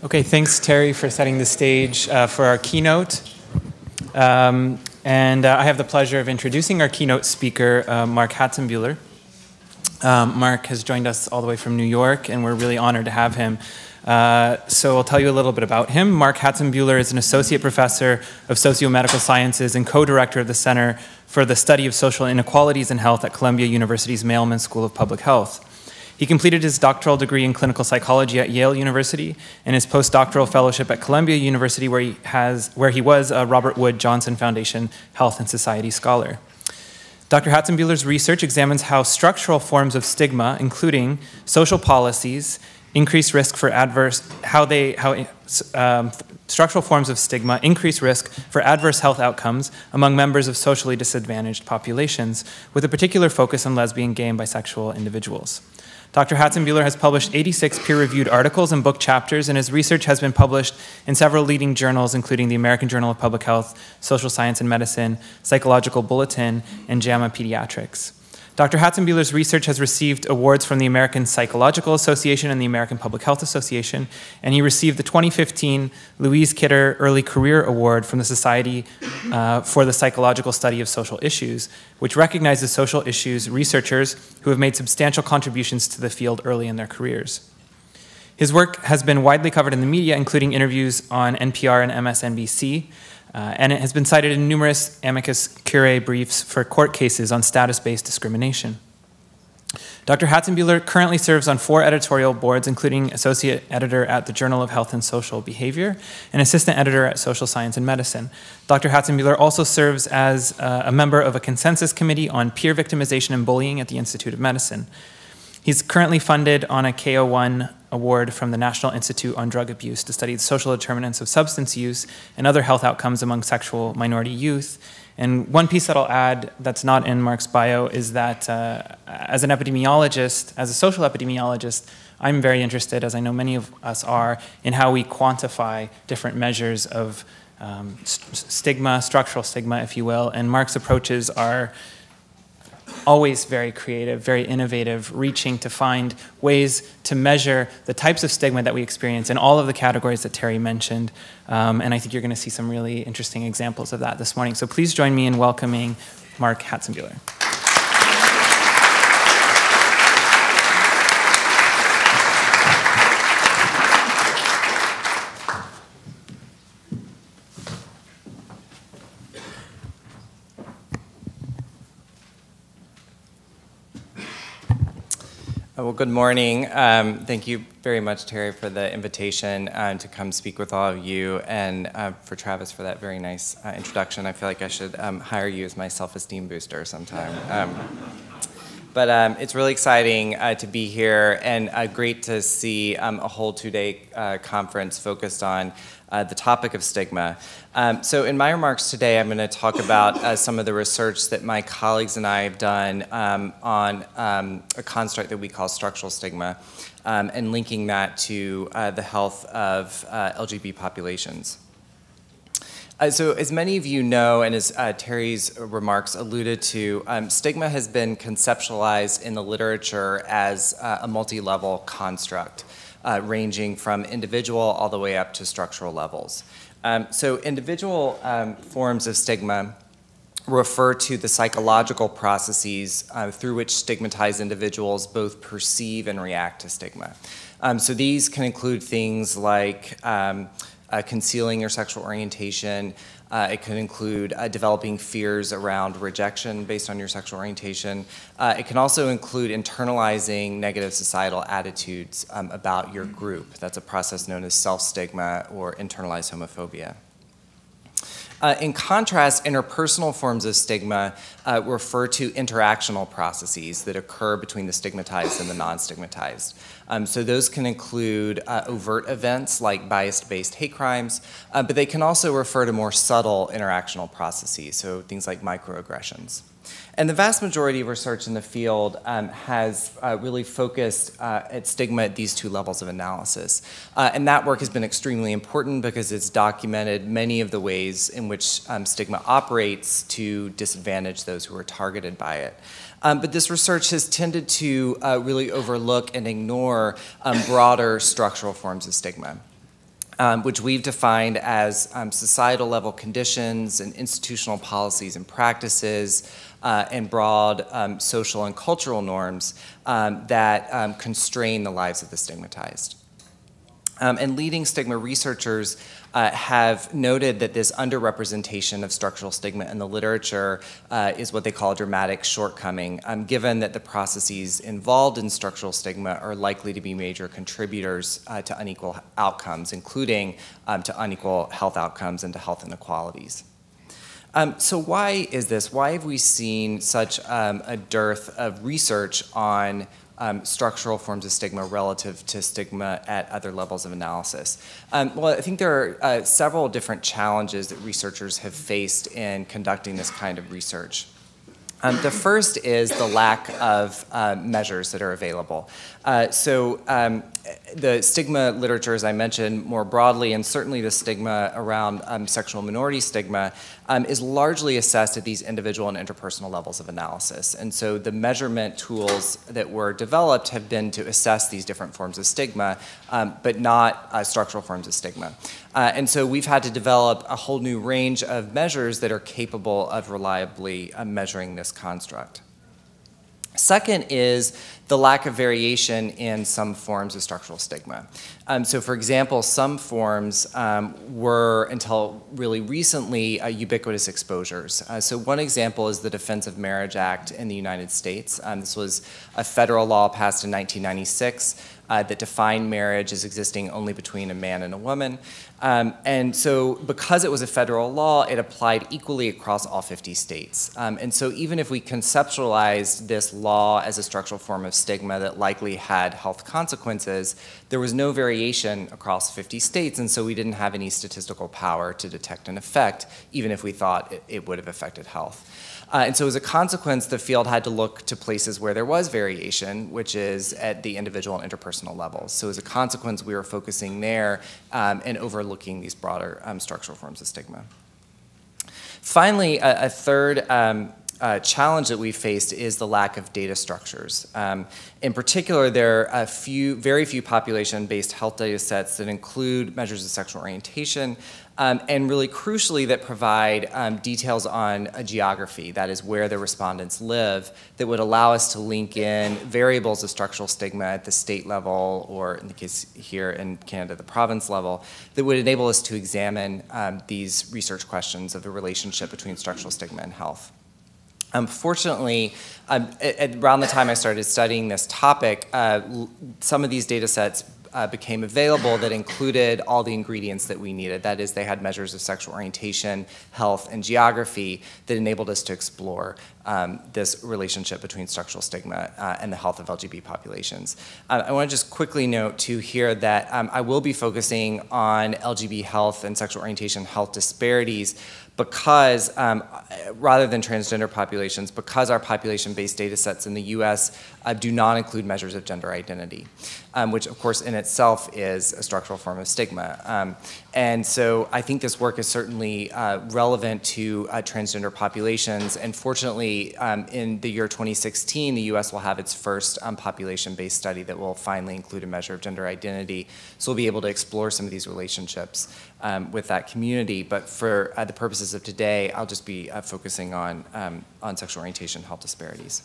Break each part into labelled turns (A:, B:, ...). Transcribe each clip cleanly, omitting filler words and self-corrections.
A: Okay, thanks, Terry, for setting the stage for our keynote. I have the pleasure of introducing our keynote speaker, Mark Hatzenbuehler. Mark has joined us all the way from New York, and we're really honored to have him. So I'll tell you a little bit about him. Mark Hatzenbuehler is an associate professor of socio-medical sciences and co-director of the Center for the Study of Social Inequalities in Health at Columbia University's Mailman School of Public Health. He completed his doctoral degree in clinical psychology at Yale University and his postdoctoral fellowship at Columbia University, where he was a Robert Wood Johnson Foundation Health and Society Scholar. Dr. Hatzenbuehler's research examines how structural forms of stigma, including social policies, increase risk for structural forms of stigma increase risk for adverse health outcomes among members of socially disadvantaged populations, with a particular focus on lesbian, gay, and bisexual individuals. Dr. Hatzenbuehler has published 86 peer-reviewed articles and book chapters, and his research has been published in several leading journals, including the American Journal of Public Health, Social Science and Medicine, Psychological Bulletin, and JAMA Pediatrics. Dr. Hatzenbuehler's research has received awards from the American Psychological Association and the American Public Health Association, and he received the 2015 Louise Kidder Early Career Award from the Society for the Psychological Study of Social Issues, which recognizes social issues researchers who have made substantial contributions to the field early in their careers. His work has been widely covered in the media, including interviews on NPR and MSNBC, and it has been cited in numerous amicus curiae briefs for court cases on status-based discrimination. Dr. Hatzenbuehler currently serves on 4 editorial boards, including associate editor at the Journal of Health and Social Behavior and assistant editor at Social Science and Medicine. Dr. Hatzenbuehler also serves as a member of a consensus committee on peer victimization and bullying at the Institute of Medicine. He's currently funded on a KO1 award from the National Institute on Drug Abuse to study the social determinants of substance use and other health outcomes among sexual minority youth. And one piece that I'll add that's not in Mark's bio is that as an epidemiologist, as a social epidemiologist, I'm very interested, as I know many of us are, in how we quantify different measures of stigma, structural stigma, if you will. And Mark's approaches are always very creative, very innovative, reaching to find ways to measure the types of stigma that we experience in all of the categories that Terry mentioned. And I think you're going to see some really interesting examples of that this morning. So please join me in welcoming Mark Hatzenbuehler.
B: Well, good morning. Thank you very much, Terry, for the invitation to come speak with all of you, and for Travis for that very nice introduction. I feel like I should hire you as my self-esteem booster sometime. But it's really exciting to be here, and great to see a whole 2-day conference focused on the topic of stigma. So in my remarks today, I'm going to talk about some of the research that my colleagues and I have done on a construct that we call structural stigma, and linking that to the health of LGBT populations. So as many of you know, and as Terry's remarks alluded to, stigma has been conceptualized in the literature as a multi-level construct, ranging from individual all the way up to structural levels. So individual forms of stigma refer to the psychological processes through which stigmatized individuals both perceive and react to stigma. So these can include things like concealing your sexual orientation. It could include developing fears around rejection based on your sexual orientation. It can also include internalizing negative societal attitudes about your group. That's a process known as self-stigma or internalized homophobia. In contrast, interpersonal forms of stigma refer to interactional processes that occur between the stigmatized and the non-stigmatized. So those can include overt events like bias-based hate crimes, but they can also refer to more subtle interactional processes, so things like microaggressions. And the vast majority of research in the field has really focused at stigma at these 2 levels of analysis. And that work has been extremely important because it's documented many of the ways in which stigma operates to disadvantage those who are targeted by it. But this research has tended to really overlook and ignore broader structural forms of stigma. which we've defined as societal level conditions and institutional policies and practices and broad social and cultural norms that constrain the lives of the stigmatized. And leading stigma researchers have noted that this underrepresentation of structural stigma in the literature is what they call a dramatic shortcoming, given that the processes involved in structural stigma are likely to be major contributors to unequal outcomes, including to unequal health outcomes and to health inequalities. So why is this? Why have we seen such a dearth of research on structural forms of stigma relative to stigma at other levels of analysis? Well, I think there are several different challenges that researchers have faced in conducting this kind of research. The first is the lack of measures that are available. The stigma literature, as I mentioned more broadly, and certainly the stigma around sexual minority stigma, is largely assessed at these individual and interpersonal levels of analysis. And so the measurement tools that were developed have been to assess these different forms of stigma, but not structural forms of stigma. And so we've had to develop a whole new range of measures that are capable of reliably measuring this construct. Second is the lack of variation in some forms of structural stigma. So for example, some forms were, until really recently, ubiquitous exposures. So one example is the Defense of Marriage Act in the United States. This was a federal law passed in 1996 that defined marriage as existing only between a man and a woman. And so because it was a federal law, it applied equally across all 50 states. And so even if we conceptualized this law as a structural form of stigma that likely had health consequences, there was no variation across 50 states, and so we didn't have any statistical power to detect an effect, even if we thought it would have affected health. And so as a consequence, the field had to look to places where there was variation, which is at the individual and interpersonal levels. So as a consequence, we were focusing there and overlooking these broader structural forms of stigma. Finally, a third challenge that we faced is the lack of data structures. In particular, there are very few population-based health data sets that include measures of sexual orientation, and really crucially that provide details on a geography, that is where the respondents live, that would allow us to link in variables of structural stigma at the state level, or in the case here in Canada, the province level, that would enable us to examine these research questions of the relationship between structural stigma and health. Fortunately, around the time I started studying this topic, some of these data sets became available that included all the ingredients that we needed. That is, they had measures of sexual orientation, health, and geography that enabled us to explore this relationship between structural stigma and the health of LGBT populations. I want to just quickly note, too, here that I will be focusing on LGBT health and sexual orientation health disparities because, rather than transgender populations, because our population-based data sets in the US do not include measures of gender identity, which of course in itself is a structural form of stigma. And so I think this work is certainly relevant to transgender populations, and fortunately in the year 2016, the US will have its first population-based study that will finally include a measure of gender identity, so we'll be able to explore some of these relationships with that community. But for the purposes of today, I'll just be focusing on sexual orientation health disparities.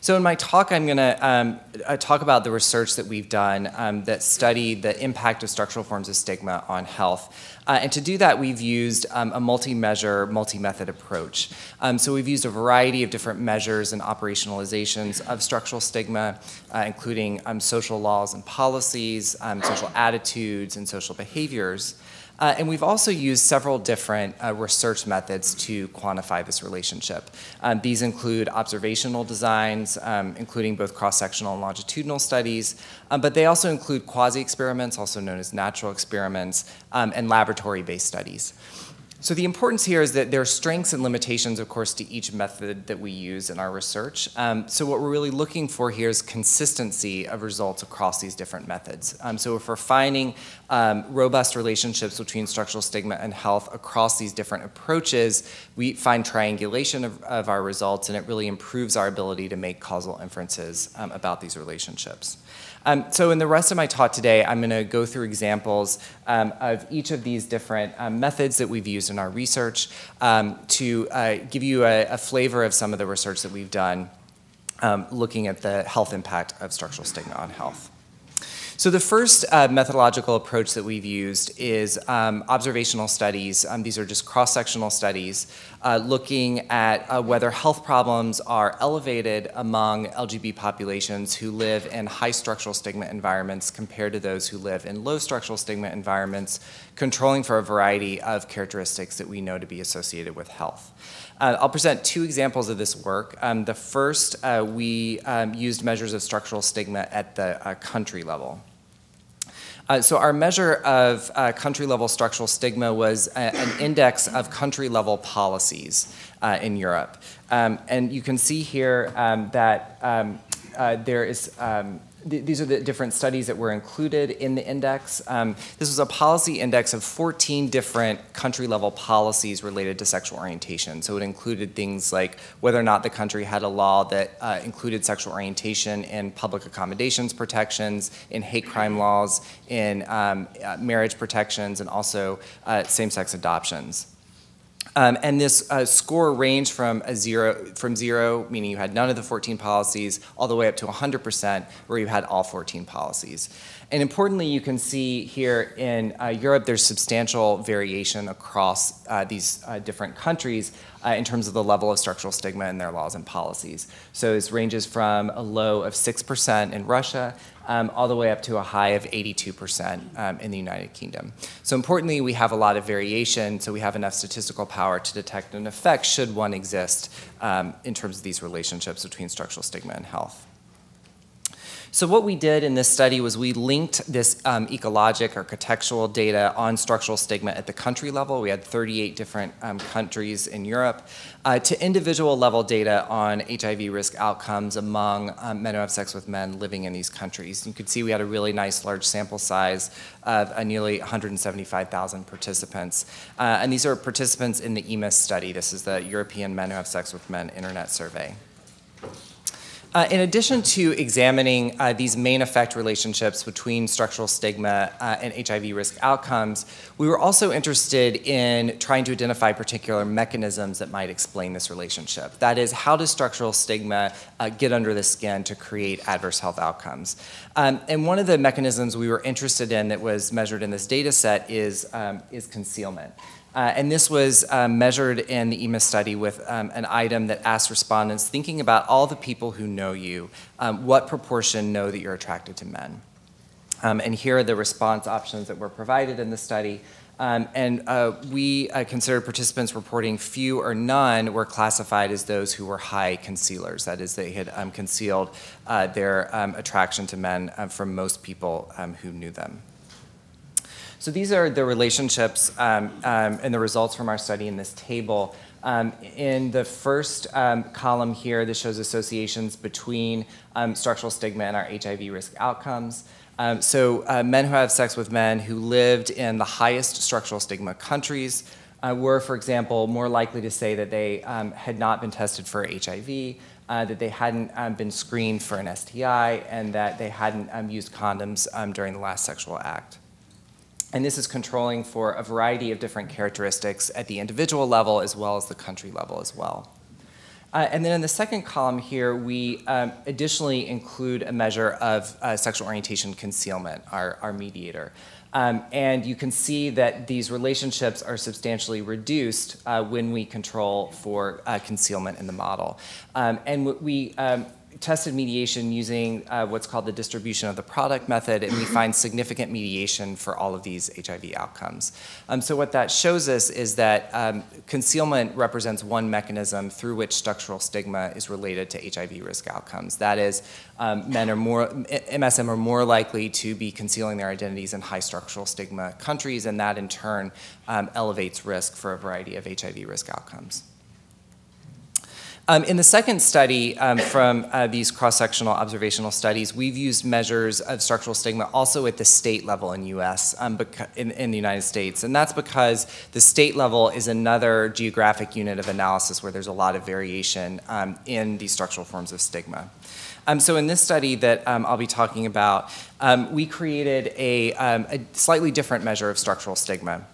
B: So in my talk, I'm going to talk about the research that we've done that studied the impact of structural forms of stigma on health. And to do that, we've used a multi-measure, multi-method approach. So we've used a variety of different measures and operationalizations of structural stigma, including social laws and policies, social attitudes, and social behaviors. And we've also used several different research methods to quantify this relationship. These include observational designs, including both cross-sectional and longitudinal studies, but they also include quasi-experiments, also known as natural experiments, and laboratory-based studies. So the importance here is that there are strengths and limitations, of course, to each method that we use in our research. So what we're really looking for here is consistency of results across these different methods. So if we're finding robust relationships between structural stigma and health across these different approaches, we find triangulation of our results, and it really improves our ability to make causal inferences about these relationships. So in the rest of my talk today, I'm going to go through examples of each of these different methods that we've used in our research to give you a flavor of some of the research that we've done looking at the health impact of structural stigma on health. So the first methodological approach that we've used is observational studies. These are just cross-sectional studies looking at whether health problems are elevated among LGBT populations who live in high structural stigma environments compared to those who live in low structural stigma environments, controlling for a variety of characteristics that we know to be associated with health. I'll present two examples of this work. The first, we used measures of structural stigma at the country level. So our measure of country-level structural stigma was an index of country-level policies in Europe. And you can see here that there is these are the different studies that were included in the index. This was a policy index of 14 different country-level policies related to sexual orientation. So it included things like whether or not the country had a law that included sexual orientation in public accommodations protections, in hate crime laws, in marriage protections, and also same-sex adoptions. And this score ranged from zero, meaning you had none of the 14 policies, all the way up to 100%, where you had all 14 policies. And importantly, you can see here in Europe, there's substantial variation across these different countries in terms of the level of structural stigma in their laws and policies. So this ranges from a low of 6% in Russia all the way up to a high of 82% in the United Kingdom. So importantly, we have a lot of variation, so we have enough statistical power to detect an effect should one exist in terms of these relationships between structural stigma and health. So what we did in this study was we linked this ecologic or contextual data on structural stigma at the country level. We had 38 different countries in Europe to individual level data on HIV risk outcomes among men who have sex with men living in these countries. You could see we had a really nice large sample size of nearly 175,000 participants. And these are participants in the EMIS study. This is the European Men Who Have Sex with Men Internet Survey. In addition to examining these main effect relationships between structural stigma and HIV risk outcomes, we were also interested in trying to identify particular mechanisms that might explain this relationship. That is, how does structural stigma get under the skin to create adverse health outcomes? And one of the mechanisms we were interested in that was measured in this data set is concealment. And this was measured in the EMIS study with an item that asked respondents, thinking about all the people who know you, what proportion know that you're attracted to men? And here are the response options that were provided in the study. We considered participants reporting few or none were classified as those who were high concealers. That is, they had concealed their attraction to men from most people who knew them. So these are the relationships and the results from our study in this table. In the first column here, this shows associations between structural stigma and our HIV risk outcomes. So men who have sex with men who lived in the highest structural stigma countries were, for example, more likely to say that they had not been tested for HIV, that they hadn't been screened for an STI, and that they hadn't used condoms during the last sexual act. And this is controlling for a variety of different characteristics at the individual level as well as the country level as well. And then in the second column here, we additionally include a measure of sexual orientation concealment, our mediator. And you can see that these relationships are substantially reduced when we control for concealment in the model. And we tested mediation using what's called the distribution of the product method, and we find significant mediation for all of these HIV outcomes. So what that shows us is that concealment represents one mechanism through which structural stigma is related to HIV risk outcomes. That is, MSM are more likely to be concealing their identities in high structural stigma countries, and that in turn elevates risk for a variety of HIV risk outcomes. In the second study from these cross-sectional observational studies, we've used measures of structural stigma also at the state level in US, in the United States. And that's because the state level is another geographic unit of analysis where there's a lot of variation in these structural forms of stigma. So in this study that I'll be talking about, we created a slightly different measure of structural stigma.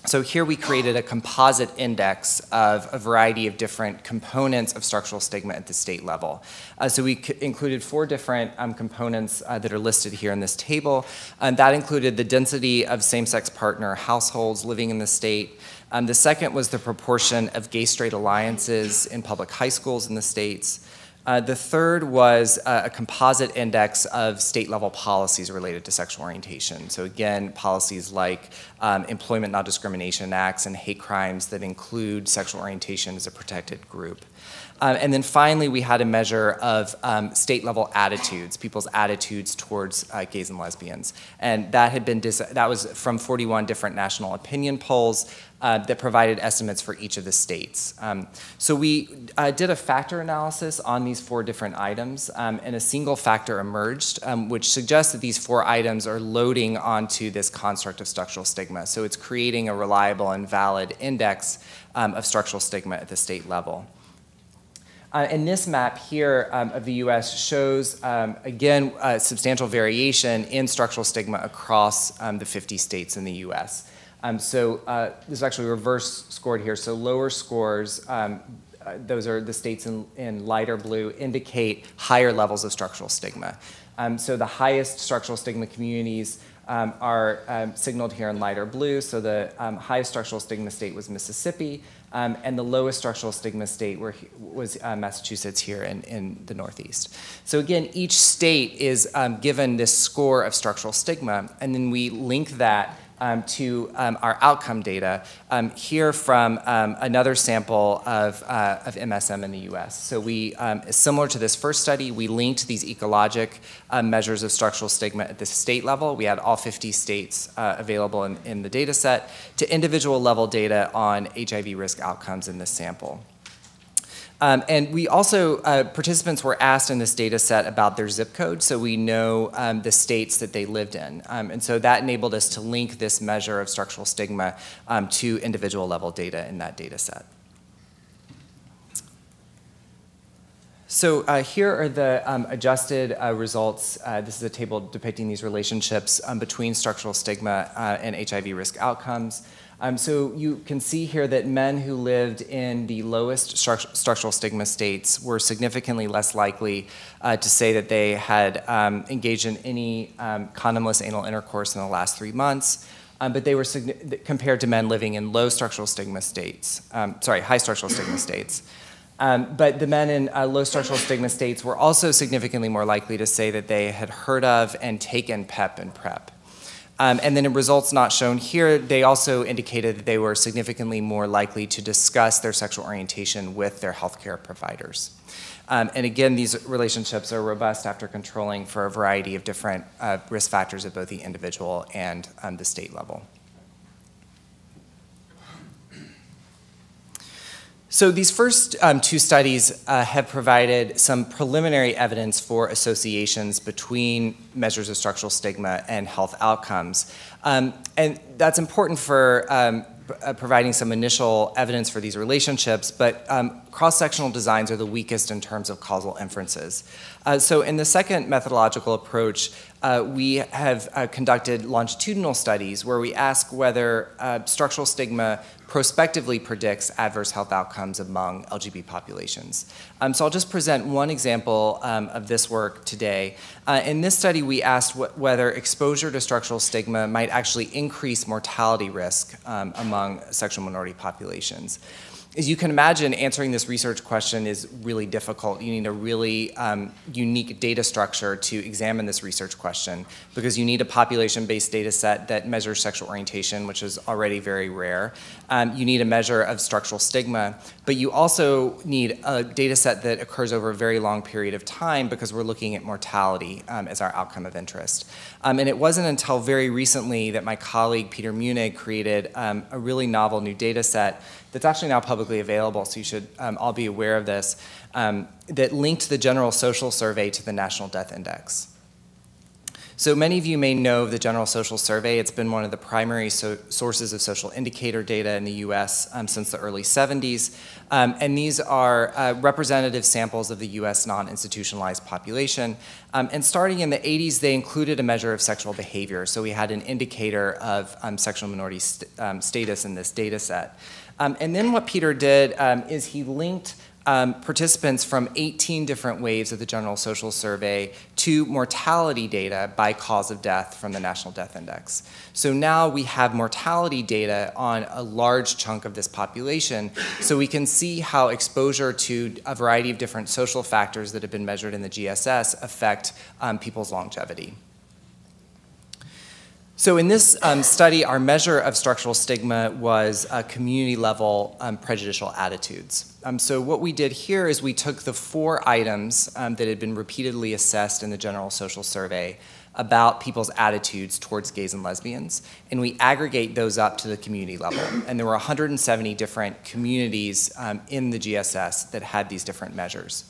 B: So here we created a composite index of a variety of different components of structural stigma at the state level. So we included 4 different components that are listed here in this table. That included the density of same-sex partner households living in the state. The second was the proportion of gay-straight alliances in public high schools in the states. The third was a composite index of state-level policies related to sexual orientation. So again, policies like employment non-discrimination acts and hate crimes that include sexual orientation as a protected group. And then finally, we had a measure of state-level attitudes, people's attitudes towards gays and lesbians. And that had been that was from 41 different national opinion polls that provided estimates for each of the states. So we did a factor analysis on these 4 different items, and a single factor emerged, which suggests that these 4 items are loading onto this construct of structural stigma. So it's creating a reliable and valid index of structural stigma at the state level. And this map here of the US shows, again, substantial variation in structural stigma across the 50 states in the US. So this is actually reverse scored here. So lower scores, those are the states in lighter blue, indicate higher levels of structural stigma. So the highest structural stigma communities are signaled here in lighter blue. So the highest structural stigma state was Mississippi, and the lowest structural stigma state was Massachusetts here in the Northeast. So again, each state is given this score of structural stigma, and then we link that to our outcome data here from another sample of MSM in the US. So we, similar to this first study, we linked these ecologic measures of structural stigma at the state level. We had all 50 states available in the data set to individual level data on HIV risk outcomes in this sample. And we also, participants were asked in this data set about their zip code, so we know the states that they lived in. And so that enabled us to link this measure of structural stigma to individual level data in that data set. So here are the adjusted results. This is a table depicting these relationships between structural stigma and HIV risk outcomes. So you can see here that men who lived in the lowest structural stigma states were significantly less likely to say that they had engaged in any condomless anal intercourse in the last 3 months, but they were compared to men living in low structural stigma states, high structural stigma states. But the men in low structural stigma states were also significantly more likely to say that they had heard of and taken PEP and PrEP. And then in results not shown here, they also indicated that they were significantly more likely to discuss their sexual orientation with their healthcare providers. And again, these relationships are robust after controlling for a variety of different risk factors at both the individual and the state level. So these first 2 studies have provided some preliminary evidence for associations between measures of structural stigma and health outcomes. And that's important for providing some initial evidence for these relationships, but cross-sectional designs are the weakest in terms of causal inferences. So in the second methodological approach, we have conducted longitudinal studies where we ask whether structural stigma prospectively predicts adverse health outcomes among LGBT populations. So I'll just present one example of this work today. In this study, we asked whether exposure to structural stigma might actually increase mortality risk among sexual minority populations. As you can imagine, answering this research question is really difficult. You need a really unique data structure to examine this research question because you need a population-based data set that measures sexual orientation, which is already very rare. You need a measure of structural stigma, but you also need a data set that occurs over a very long period of time because we're looking at mortality as our outcome of interest. And it wasn't until very recently that my colleague Peter Munich created a really novel new data set that's actually now publicly available, so you should all be aware of this, that linked the General Social Survey to the National Death Index. So many of you may know the General Social Survey. It's been one of the primary sources of social indicator data in the US since the early 70s. And these are representative samples of the US non-institutionalized population. And starting in the 80s, they included a measure of sexual behavior. So we had an indicator of sexual minority status in this data set. And then what Peter did is he linked participants from 18 different waves of the General Social Survey to mortality data by cause of death from the National Death Index. So now we have mortality data on a large chunk of this population, so we can see how exposure to a variety of different social factors that have been measured in the GSS affect people's longevity. So in this study, our measure of structural stigma was community-level prejudicial attitudes. So what we did here is we took the 4 items that had been repeatedly assessed in the General Social Survey about people's attitudes towards gays and lesbians, and we aggregate those up to the community level. And there were 170 different communities in the GSS that had these different measures.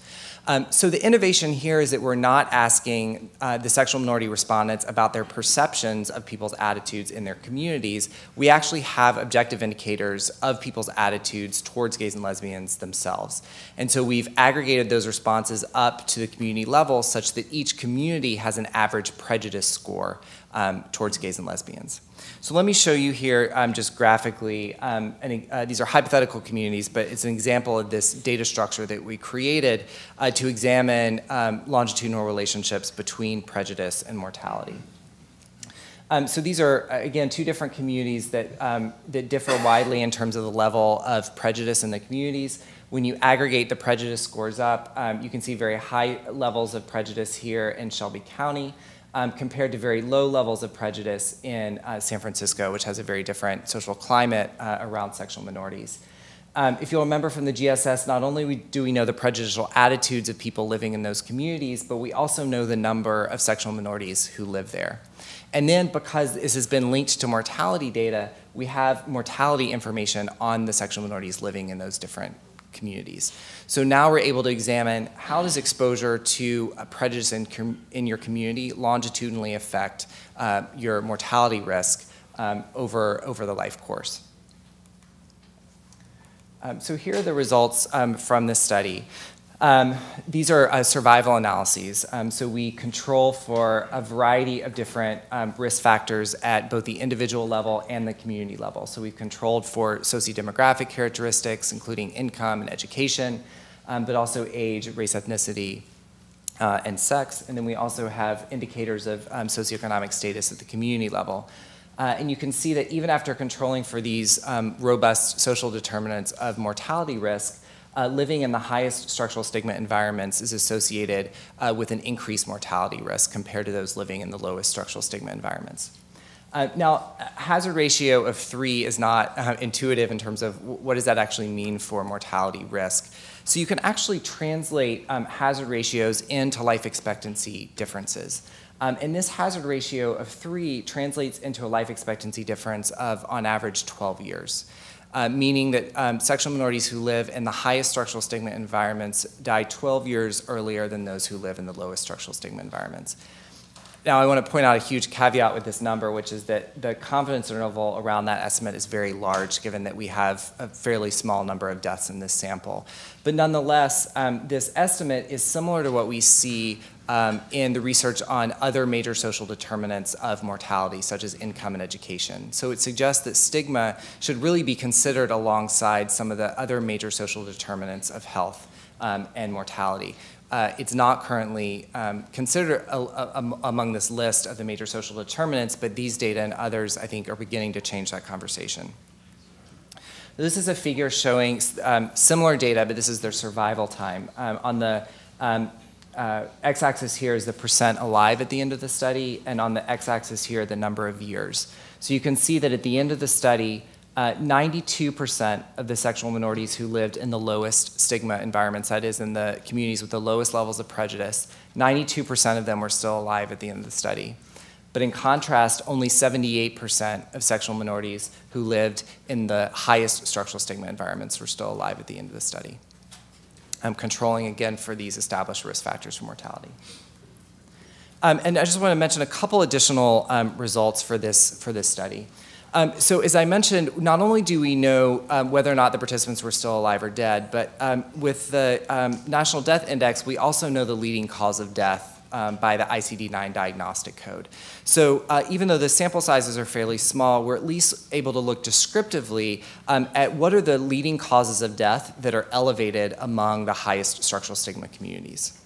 B: So the innovation here is that we're not asking the sexual minority respondents about their perceptions of people's attitudes in their communities. We actually have objective indicators of people's attitudes towards gays and lesbians themselves. And so we've aggregated those responses up to the community level such that each community has an average prejudice score towards gays and lesbians. So let me show you here just graphically, these are hypothetical communities, but it's an example of this data structure that we created to examine longitudinal relationships between prejudice and mortality. So these are, again, 2 different communities that, that differ widely in terms of the level of prejudice in the communities. When you aggregate the prejudice scores up, you can see very high levels of prejudice here in Shelby County, compared to very low levels of prejudice in San Francisco, which has a very different social climate around sexual minorities. If you'll remember from the GSS, not only do we know the prejudicial attitudes of people living in those communities, but we also know the number of sexual minorities who live there. And then because this has been linked to mortality data, we have mortality information on the sexual minorities living in those different communities. So now we're able to examine how does exposure to prejudice in your community longitudinally affect your mortality risk over the life course. So here are the results from this study. These are survival analyses. So we control for a variety of different risk factors at both the individual level and the community level. So we've controlled for sociodemographic characteristics, including income and education, but also age, race, ethnicity, and sex. And then we also have indicators of socioeconomic status at the community level. And you can see that even after controlling for these robust social determinants of mortality risk, living in the highest structural stigma environments is associated with an increased mortality risk compared to those living in the lowest structural stigma environments. Now, hazard ratio of 3 is not intuitive in terms of what does that actually mean for mortality risk. So you can actually translate hazard ratios into life expectancy differences. And this hazard ratio of 3 translates into a life expectancy difference of, on average, 12 years. Meaning that sexual minorities who live in the highest structural stigma environments die 12 years earlier than those who live in the lowest structural stigma environments. Now, I want to point out a huge caveat with this number, which is that the confidence interval around that estimate is very large, given that we have a fairly small number of deaths in this sample. But nonetheless, this estimate is similar to what we see in the research on other major social determinants of mortality, such as income and education. So it suggests that stigma should really be considered alongside some of the other major social determinants of health and mortality. It's not currently considered among this list of the major social determinants, but these data and others, I think, are beginning to change that conversation. This is a figure showing similar data, but this is their survival time. On the x-axis here is the percent alive at the end of the study, and on the x-axis here, the number of years. So you can see that at the end of the study, 92% of the sexual minorities who lived in the lowest stigma environments, that is in the communities with the lowest levels of prejudice, 92% of them were still alive at the end of the study. But in contrast, only 78% of sexual minorities who lived in the highest structural stigma environments were still alive at the end of the study. I'm controlling, again, for these established risk factors for mortality. And I just want to mention a couple additional results for this study. So as I mentioned, not only do we know whether or not the participants were still alive or dead, but with the National Death Index, we also know the leading cause of death by the ICD-9 diagnostic code. So even though the sample sizes are fairly small, we're at least able to look descriptively at what are the leading causes of death that are elevated among the highest structural stigma communities.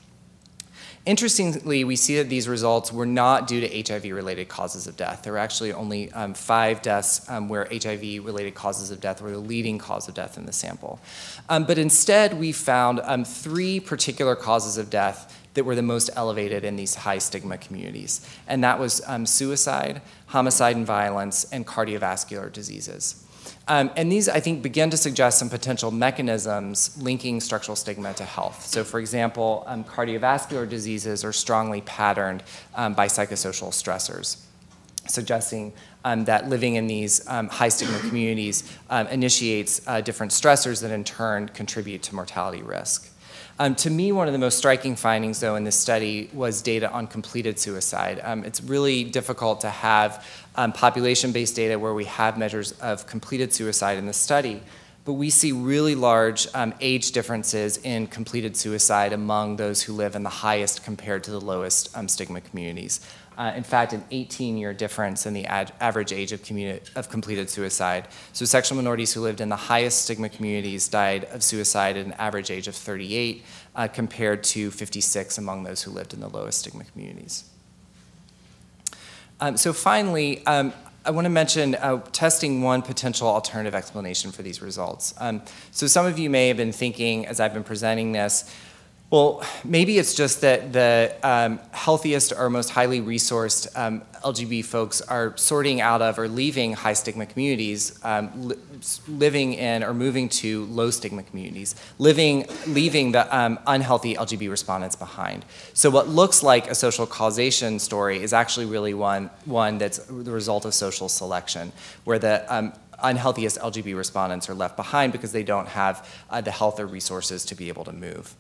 B: Interestingly, we see that these results were not due to HIV-related causes of death. There were actually only 5 deaths where HIV-related causes of death were the leading cause of death in the sample. But instead, we found 3 particular causes of death that were the most elevated in these high stigma communities. And that was suicide, homicide and violence, and cardiovascular diseases. And these, I think, begin to suggest some potential mechanisms linking structural stigma to health. So for example, cardiovascular diseases are strongly patterned by psychosocial stressors, suggesting that living in these high stigma communities initiates different stressors that in turn contribute to mortality risk. To me, one of the most striking findings, though, in this study was data on completed suicide. It's really difficult to have population-based data where we have measures of completed suicide in the study, but we see really large age differences in completed suicide among those who live in the highest compared to the lowest stigma communities. In fact, an 18-year difference in the average age of completed suicide. So sexual minorities who lived in the highest stigma communities died of suicide at an average age of 38, compared to 56 among those who lived in the lowest stigma communities. So finally, I want to mention testing one potential alternative explanation for these results. So some of you may have been thinking, as I've been presenting this, well, maybe it's just that the healthiest or most highly resourced LGBT folks are sorting out of or leaving high stigma communities, living in or moving to low stigma communities, leaving the unhealthy LGBT respondents behind. So what looks like a social causation story is actually really one that's the result of social selection, where the unhealthiest LGBT respondents are left behind because they don't have the health or resources to be able to move.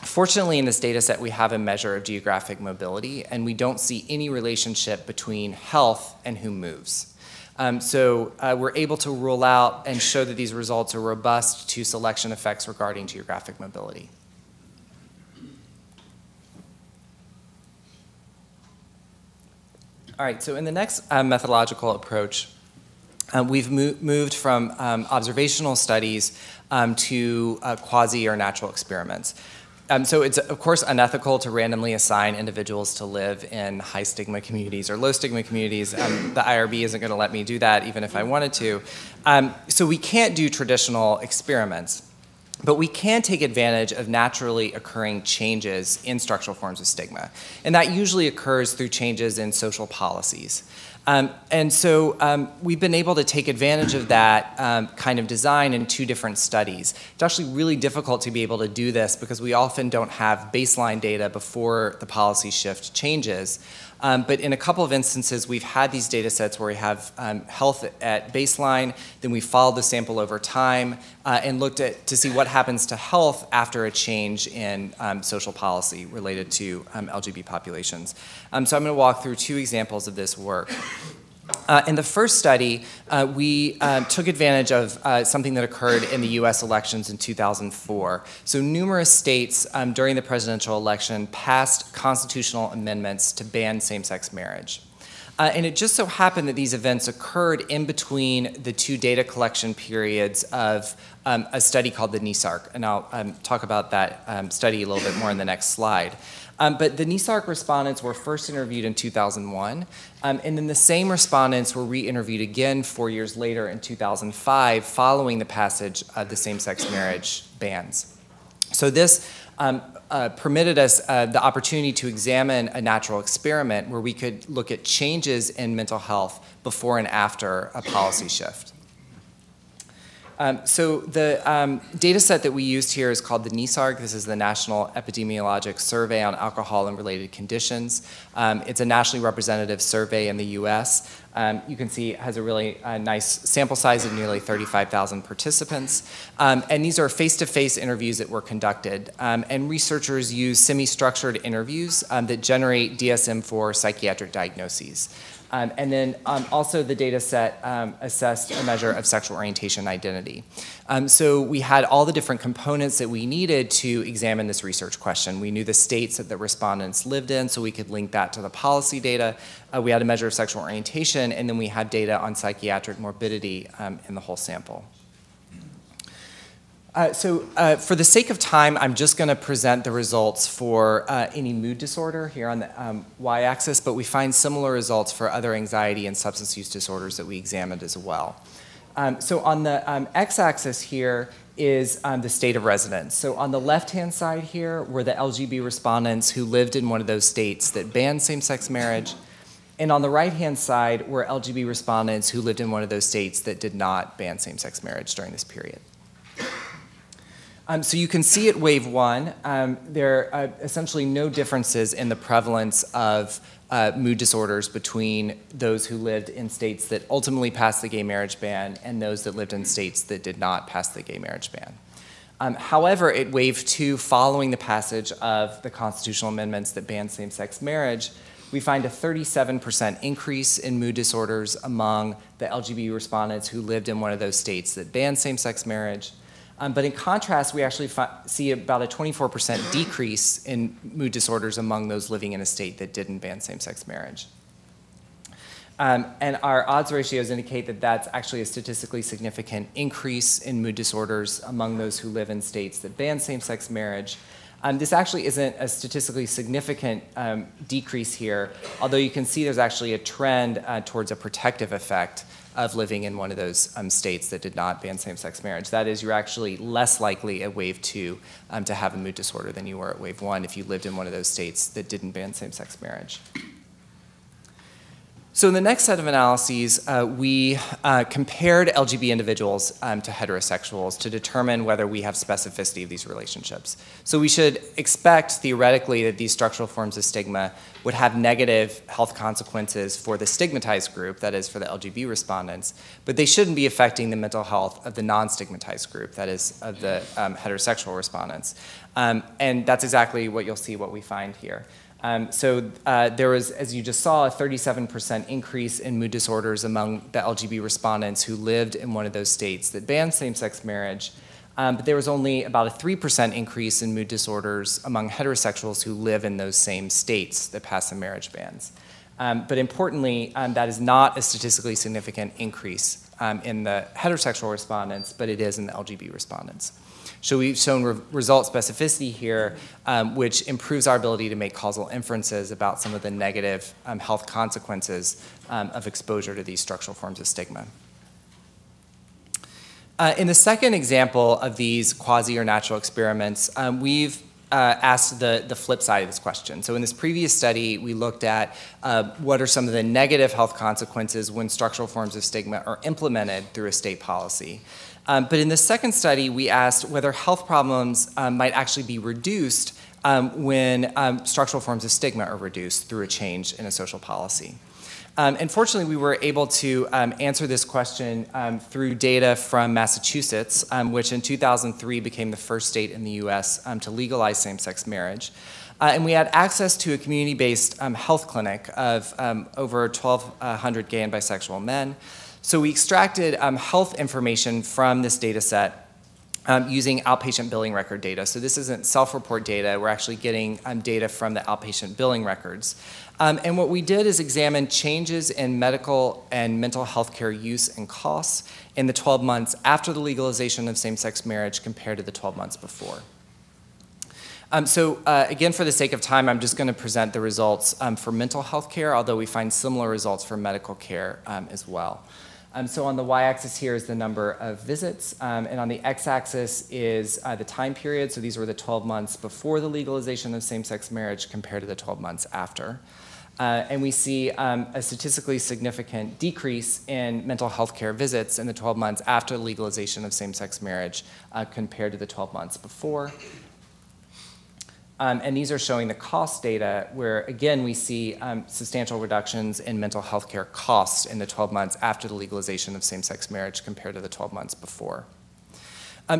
B: Fortunately, in this data set, we have a measure of geographic mobility, and we don't see any relationship between health and who moves. So we're able to rule out and show that these results are robust to selection effects regarding geographic mobility. All right, so in the next methodological approach, we've moved from observational studies to quasi or natural experiments. So it's, of course, unethical to randomly assign individuals to live in high stigma communities or low stigma communities. The IRB isn't going to let me do that even if I wanted to. So we can't do traditional experiments, but we can take advantage of naturally occurring changes in structural forms of stigma. And that usually occurs through changes in social policies. And so we've been able to take advantage of that kind of design in 2 different studies. It's actually really difficult to be able to do this because we often don't have baseline data before the policy shift changes. But in a couple of instances, we've had these data sets where we have health at baseline, then we followed the sample over time and looked at to see what happens to health after a change in social policy related to LGBT populations. So I'm going to walk through 2 examples of this work. In the first study, we took advantage of something that occurred in the US elections in 2004. So numerous states during the presidential election passed constitutional amendments to ban same-sex marriage. And it just so happened that these events occurred in between the 2 data collection periods of a study called the NESARC. And I'll talk about that study a little bit more in the next slide. But the NESARC respondents were first interviewed in 2001, and then the same respondents were re-interviewed again 4 years later in 2005 following the passage of the same-sex marriage bans. So this permitted us the opportunity to examine a natural experiment where we could look at changes in mental health before and after a policy shift. So the data set that we used here is called the NESARC. This is the National Epidemiologic Survey on Alcohol and Related Conditions. It's a nationally representative survey in the US. You can see it has a really nice sample size of nearly 35,000 participants. And these are face-to-face interviews that were conducted. And researchers use semi-structured interviews that generate DSM-4 psychiatric diagnoses. And then also the data set assessed a measure of sexual orientation identity. So we had all the different components that we needed to examine this research question. We knew the states that the respondents lived in, so we could link that to the policy data. We had a measure of sexual orientation, and then we had data on psychiatric morbidity in the whole sample. For the sake of time, I'm just going to present the results for any mood disorder here on the y-axis, but we find similar results for other anxiety and substance use disorders that we examined as well. So on the x-axis here is the state of residence. So on the left-hand side here were the LGB respondents who lived in one of those states that banned same-sex marriage. And on the right-hand side were LGB respondents who lived in one of those states that did not ban same-sex marriage during this period. So you can see at wave one, there are essentially no differences in the prevalence of mood disorders between those who lived in states that ultimately passed the gay marriage ban and those that lived in states that did not pass the gay marriage ban. However, at wave two, following the passage of the constitutional amendments that banned same-sex marriage, we find a 37% increase in mood disorders among the LGBT respondents who lived in one of those states that banned same-sex marriage. But in contrast, we actually see about a 24% decrease in mood disorders among those living in a state that didn't ban same-sex marriage. And our odds ratios indicate that that's actually a statistically significant increase in mood disorders among those who live in states that ban same-sex marriage. This actually isn't a statistically significant decrease here, although you can see there's actually a trend towards a protective effect of living in one of those states that did not ban same-sex marriage. That is, you're actually less likely at wave two to have a mood disorder than you were at wave one if you lived in one of those states that didn't ban same-sex marriage. So in the next set of analyses, we compared LGBT individuals to heterosexuals to determine whether we have specificity of these relationships. So we should expect, theoretically, that these structural forms of stigma would have negative health consequences for the stigmatized group, that is, for the LGBT respondents, but they shouldn't be affecting the mental health of the non-stigmatized group, that is, of the heterosexual respondents. And that's exactly what you'll see what we find here. There was, as you just saw, a 37% increase in mood disorders among the LGBT respondents who lived in one of those states that banned same-sex marriage. But there was only about a 3% increase in mood disorders among heterosexuals who live in those same states that pass the marriage bans. But importantly, that is not a statistically significant increase in the heterosexual respondents, but it is in the LGBT respondents. So we've shown result specificity here, which improves our ability to make causal inferences about some of the negative health consequences of exposure to these structural forms of stigma. In the second example of these quasi or natural experiments, we've asked the flip side of this question. So in this previous study, we looked at what are some of the negative health consequences when structural forms of stigma are implemented through a state policy. But in the second study, we asked whether health problems might actually be reduced when structural forms of stigma are reduced through a change in a social policy. And fortunately, we were able to answer this question through data from Massachusetts, which in 2003 became the first state in the US to legalize same-sex marriage. And we had access to a community-based health clinic of over 1,200 gay and bisexual men. So we extracted health information from this data set using outpatient billing record data. So this isn't self-report data. We're actually getting data from the outpatient billing records. And what we did is examine changes in medical and mental health care use and costs in the 12 months after the legalization of same-sex marriage compared to the 12 months before. Again, for the sake of time, I'm just going to present the results for mental health care, although we find similar results for medical care as well. So on the y-axis here is the number of visits, and on the x-axis is the time period. So these were the 12 months before the legalization of same-sex marriage compared to the 12 months after. And we see a statistically significant decrease in mental health care visits in the 12 months after the legalization of same-sex marriage compared to the 12 months before. And these are showing the cost data where, again, we see substantial reductions in mental health care costs in the 12 months after the legalization of same-sex marriage compared to the 12 months before.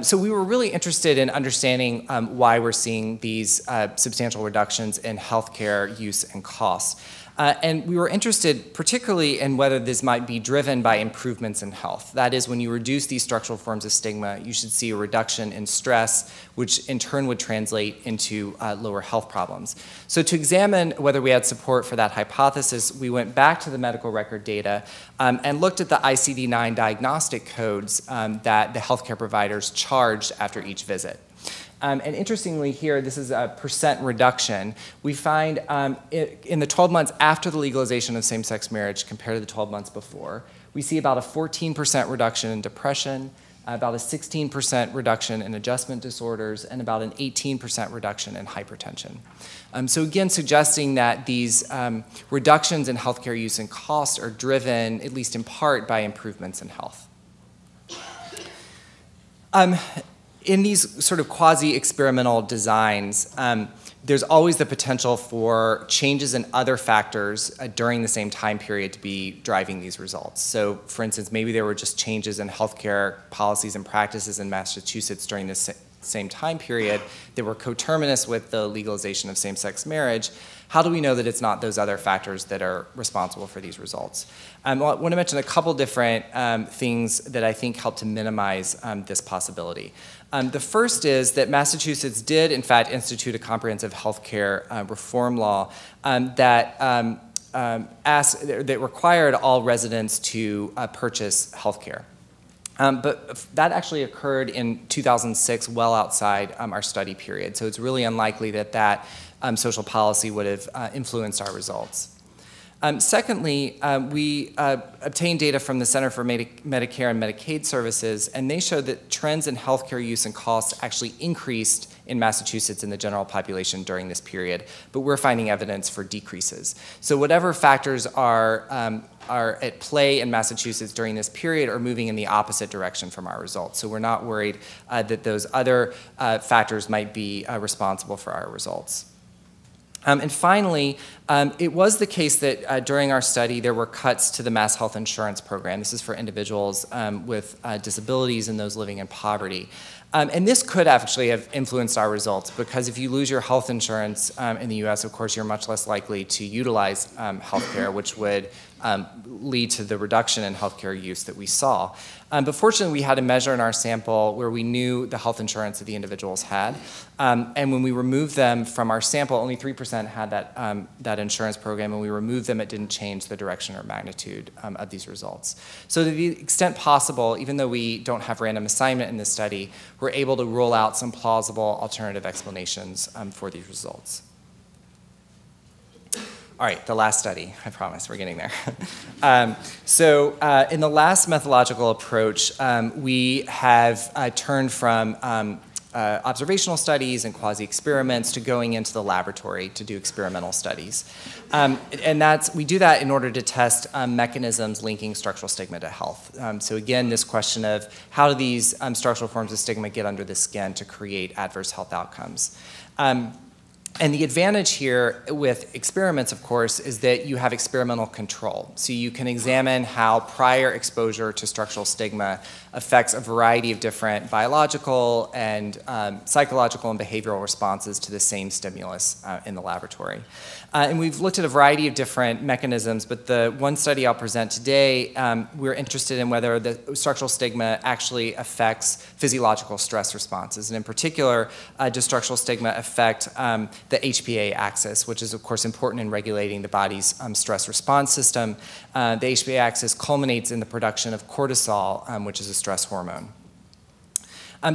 B: So we were really interested in understanding why we're seeing these substantial reductions in healthcare use and costs. And we were interested particularly in whether this might be driven by improvements in health. That is, when you reduce these structural forms of stigma, you should see a reduction in stress, which in turn would translate into lower health problems. So to examine whether we had support for that hypothesis, we went back to the medical record data and looked at the ICD-9 diagnostic codes that the healthcare providers charged after each visit. And interestingly here, this is a % reduction. We find in the 12 months after the legalization of same-sex marriage compared to the 12 months before, we see about a 14% reduction in depression, about a 16% reduction in adjustment disorders, and about an 18% reduction in hypertension. So again, suggesting that these reductions in healthcare use and costs are driven, at least in part, by improvements in health. In these sort of quasi-experimental designs, there's always the potential for changes in other factors during the same time period to be driving these results. So, for instance, maybe there were just changes in healthcare policies and practices in Massachusetts during this same time period that were coterminous with the legalization of same-sex marriage. How do we know that it's not those other factors that are responsible for these results? I want to mention a couple different things that I think help to minimize this possibility. The first is that Massachusetts did, in fact, institute a comprehensive health care reform law that required all residents to purchase health care. But that actually occurred in 2006, well outside our study period. So it's really unlikely that that social policy would have influenced our results. Secondly, we obtained data from the Center for Medicare and Medicaid Services, and they showed that trends in healthcare use and costs actually increased in Massachusetts in the general population during this period, but we're finding evidence for decreases. So whatever factors are at play in Massachusetts during this period are moving in the opposite direction from our results. So we're not worried that those other factors might be responsible for our results. And finally, it was the case that during our study there were cuts to the Mass Health Insurance Program. This is for individuals with disabilities and those living in poverty. And this could actually have influenced our results because if you lose your health insurance in the US, of course, you're much less likely to utilize healthcare, which would lead to the reduction in healthcare use that we saw. But fortunately, we had a measure in our sample where we knew the health insurance that the individuals had. And when we removed them from our sample, only 3% had that insurance program. And when we removed them, it didn't change the direction or magnitude of these results. So to the extent possible, even though we don't have random assignment in this study, we're able to rule out some plausible alternative explanations for these results. All right, the last study, I promise, we're getting there. In the last methodological approach, we have turned from observational studies and quasi-experiments to going into the laboratory to do experimental studies. And we do that in order to test mechanisms linking structural stigma to health. So again, this question of how do these structural forms of stigma get under the skin to create adverse health outcomes? And the advantage here with experiments, of course, is that you have experimental control. So you can examine how prior exposure to structural stigma affects a variety of different biological and psychological and behavioral responses to the same stimulus in the laboratory. And we've looked at a variety of different mechanisms, but the one study I'll present today, we're interested in whether the structural stigma actually affects physiological stress responses. And in particular, does structural stigma affect the HPA axis, which is, of course, important in regulating the body's stress response system. The HPA axis culminates in the production of cortisol, which is a stress hormone.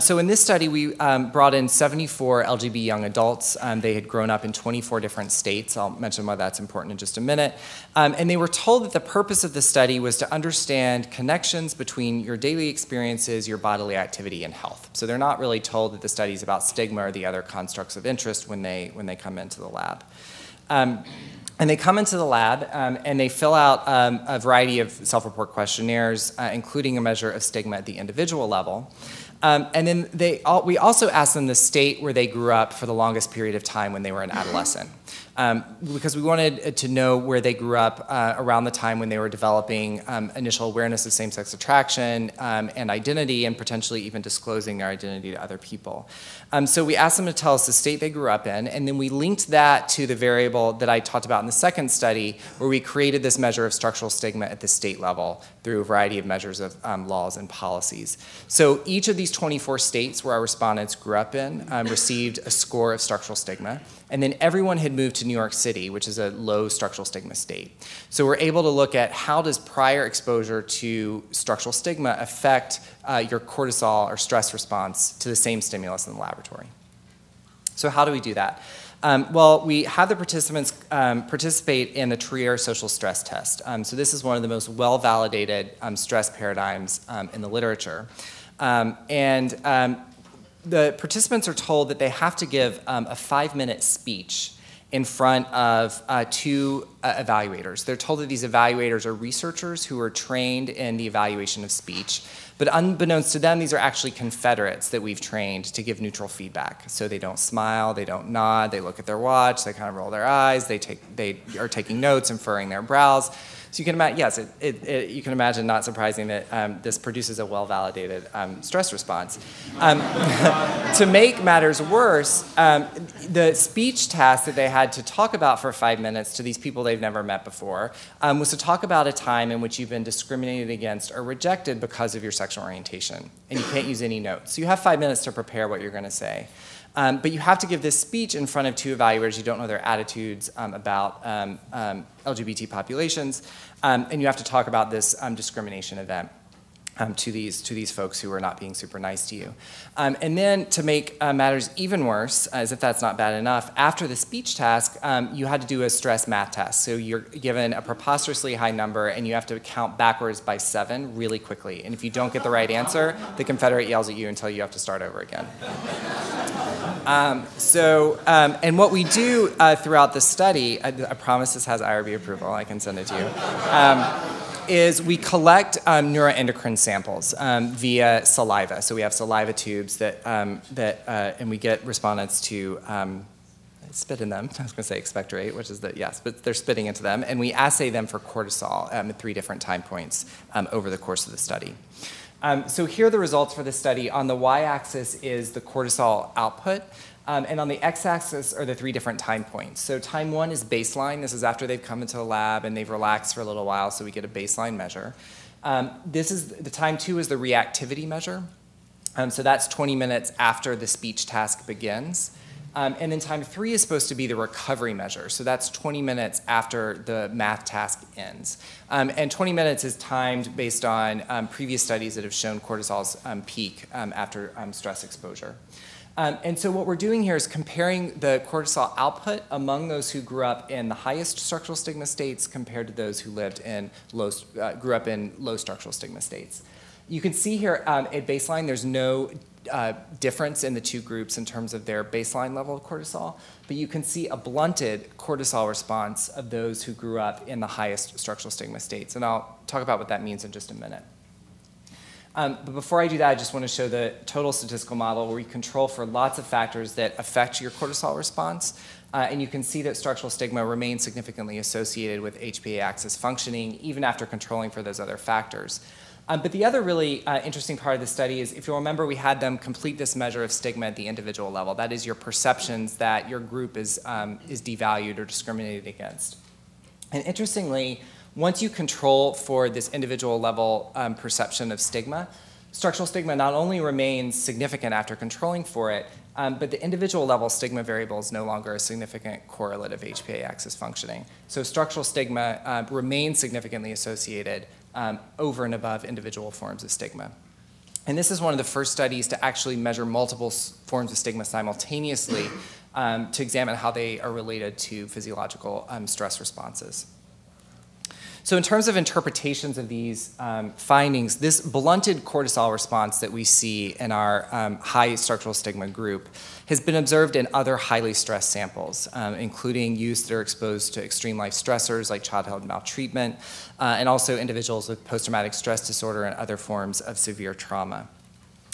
B: So in this study, we brought in 74 LGB young adults. They had grown up in 24 different states. I'll mention why that's important in just a minute. And they were told that the purpose of the study was to understand connections between your daily experiences, your bodily activity, and health. So they're not really told that the study is about stigma or the other constructs of interest when they come into the lab. And they come into the lab and they fill out a variety of self-report questionnaires, including a measure of stigma at the individual level. And then we also asked them the state where they grew up for the longest period of time when they were an adolescent. Because we wanted to know where they grew up around the time when they were developing initial awareness of same-sex attraction and identity, and potentially even disclosing their identity to other people. So we asked them to tell us the state they grew up in, and then we linked that to the variable that I talked about in the second study, where we created this measure of structural stigma at the state level through a variety of measures of laws and policies. So each of these 24 states where our respondents grew up in received a score of structural stigma. And then everyone had moved to New York City, which is a low structural stigma state. So we're able to look at how does prior exposure to structural stigma affect your cortisol or stress response to the same stimulus in the laboratory. So how do we do that? Well, we have the participants participate in the Trier social stress test. So this is one of the most well-validated stress paradigms in the literature. The participants are told that they have to give a 5-minute speech in front of 2 evaluators. They're told that these evaluators are researchers who are trained in the evaluation of speech, but unbeknownst to them, these are actually Confederates that we've trained to give neutral feedback. So they don't smile, they don't nod, they look at their watch, they kind of roll their eyes, they are taking notes and furrowing their brows. So you can imagine, yes, you can imagine, not surprising, that this produces a well-validated stress response. To make matters worse, the speech task that they had to talk about for 5 minutes to these people they've never met before was to talk about a time in which you've been discriminated against or rejected because of your sexual orientation, and you can't use any notes. So you have 5 minutes to prepare what you're going to say. But you have to give this speech in front of 2 evaluators. You don't know their attitudes about LGBT populations, and you have to talk about this discrimination event to these folks who are not being super nice to you. And then to make matters even worse, as if that's not bad enough, after the speech task, you had to do a stress math test. So you're given a preposterously high number, and you have to count backwards by 7 really quickly. And if you don't get the right answer, the Confederate yells at you until you have to start over again. And what we do throughout the study, I promise this has IRB approval, I can send it to you, is we collect neuroendocrine samples via saliva. So we have saliva tubes and we get respondents to spit in them. I was going to say expectorate, which is yes, but they're spitting into them. And we assay them for cortisol at 3 different time points over the course of the study. So here are the results for the study. On the y-axis is the cortisol output, and on the x-axis are the 3 different time points. So time 1 is baseline. This is after they've come into the lab and they've relaxed for a little while, so we get a baseline measure. The time 2 is the reactivity measure. So that's 20 minutes after the speech task begins. And then time 3 is supposed to be the recovery measure. So that's 20 minutes after the math task ends. And 20 minutes is timed based on previous studies that have shown cortisol's peak after stress exposure. And so what we're doing here is comparing the cortisol output among those who grew up in the highest structural stigma states compared to those who lived in grew up in low structural stigma states. You can see here at baseline there's no difference in the 2 groups in terms of their baseline level of cortisol, but you can see a blunted cortisol response of those who grew up in the highest structural stigma states. And I'll talk about what that means in just a minute. But before I do that, I just want to show the total statistical model where we control for lots of factors that affect your cortisol response. And you can see that structural stigma remains significantly associated with HPA axis functioning even after controlling for those other factors. But the other really interesting part of the study is, if you'll remember, we had them complete this measure of stigma at the individual level. That is your perceptions that your group is devalued or discriminated against. And interestingly, once you control for this individual level perception of stigma, structural stigma not only remains significant after controlling for it, but the individual level stigma variable is no longer a significant correlate of HPA axis functioning. So structural stigma remains significantly associated over and above individual forms of stigma. And this is one of the first studies to actually measure multiple forms of stigma simultaneously to examine how they are related to physiological stress responses. So in terms of interpretations of these findings, this blunted cortisol response that we see in our high structural stigma group has been observed in other highly stressed samples, including youths that are exposed to extreme life stressors like childhood maltreatment, and also individuals with post-traumatic stress disorder and other forms of severe trauma.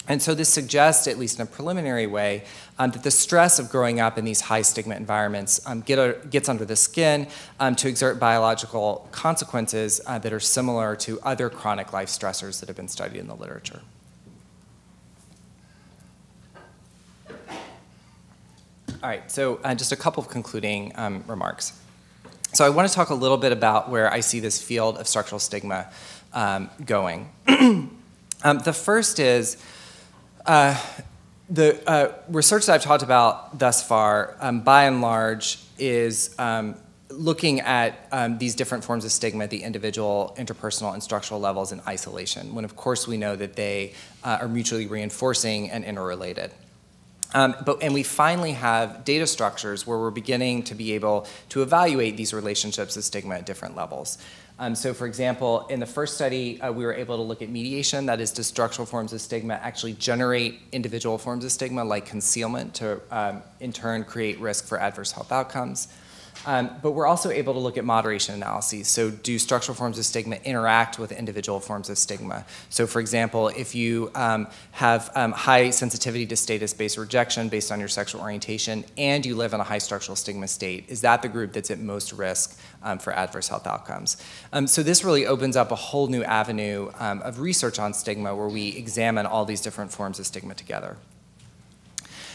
B: And so this suggests, at least in a preliminary way, that the stress of growing up in these high stigma environments gets under the skin to exert biological consequences that are similar to other chronic life stressors that have been studied in the literature. All right, so just a couple of concluding remarks. So I want to talk a little bit about where I see this field of structural stigma going. The first is the research that I've talked about thus far, by and large, is looking at these different forms of stigma at the individual, interpersonal, and structural levels in isolation, when of course we know that they are mutually reinforcing and interrelated. And we finally have data structures where we're beginning to be able to evaluate these relationships of stigma at different levels. So for example, in the first study, we were able to look at mediation, that is, do structural forms of stigma actually generate individual forms of stigma like concealment to in turn create risk for adverse health outcomes. But we're also able to look at moderation analyses. So do structural forms of stigma interact with individual forms of stigma? So for example, if you have high sensitivity to status-based rejection based on your sexual orientation and you live in a high structural stigma state, is that the group that's at most risk for adverse health outcomes? So this really opens up a whole new avenue of research on stigma where we examine all these different forms of stigma together.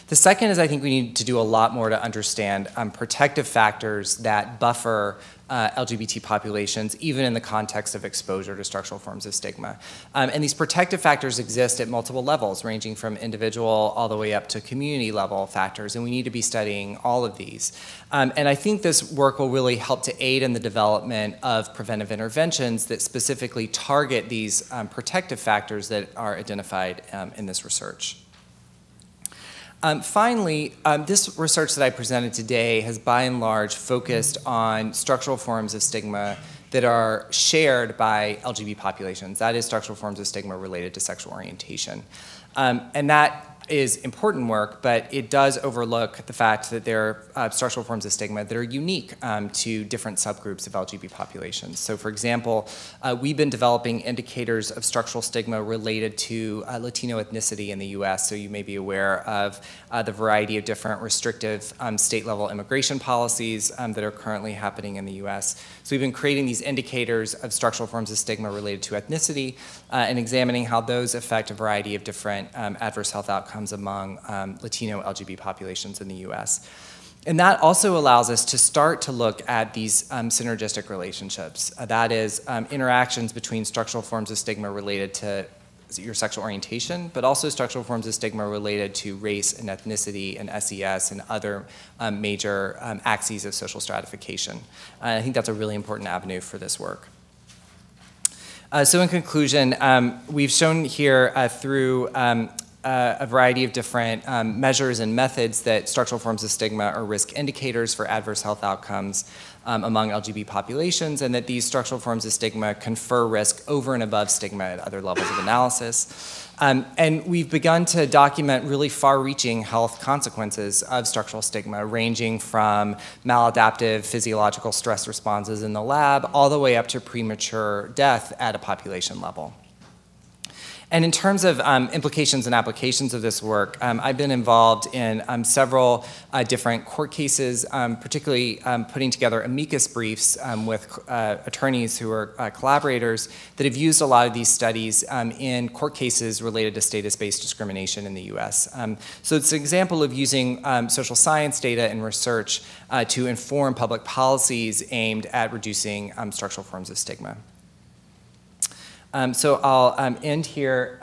B: The second is I think we need to do a lot more to understand protective factors that buffer LGBT populations, even in the context of exposure to structural forms of stigma. And these protective factors exist at multiple levels, ranging from individual all the way up to community level factors, and we need to be studying all of these. And I think this work will really help to aid in the development of preventive interventions that specifically target these protective factors that are identified in this research. Finally, this research that I presented today has by and large focused on structural forms of stigma that are shared by LGBT populations. That is, structural forms of stigma related to sexual orientation. And that is important work, but it does overlook the fact that there are structural forms of stigma that are unique to different subgroups of LGBT populations. So for example, we've been developing indicators of structural stigma related to Latino ethnicity in the US, so you may be aware of the variety of different restrictive state-level immigration policies that are currently happening in the US. So we've been creating these indicators of structural forms of stigma related to ethnicity and examining how those affect a variety of different adverse health outcomes among Latino LGBT populations in the US. And that also allows us to start to look at these synergistic relationships. That is, interactions between structural forms of stigma related to your sexual orientation, but also structural forms of stigma related to race and ethnicity and SES and other major axes of social stratification. I think that's a really important avenue for this work. So in conclusion, we've shown here through a variety of different measures and methods that structural forms of stigma are risk indicators for adverse health outcomes among LGBT populations, and that these structural forms of stigma confer risk over and above stigma at other levels of analysis. And we've begun to document really far-reaching health consequences of structural stigma, ranging from maladaptive physiological stress responses in the lab all the way up to premature death at a population level. And in terms of implications and applications of this work, I've been involved in several different court cases, particularly putting together amicus briefs with attorneys who are collaborators that have used a lot of these studies in court cases related to status-based discrimination in the US. So it's an example of using social science data and research to inform public policies aimed at reducing structural forms of stigma. So I'll end here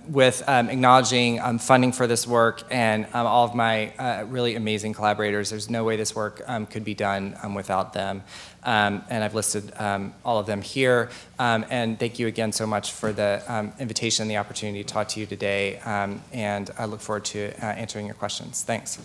B: with acknowledging funding for this work and all of my really amazing collaborators. There's no way this work could be done without them. And I've listed all of them here. And thank you again so much for the invitation and the opportunity to talk to you today. And I look forward to answering your questions. Thanks.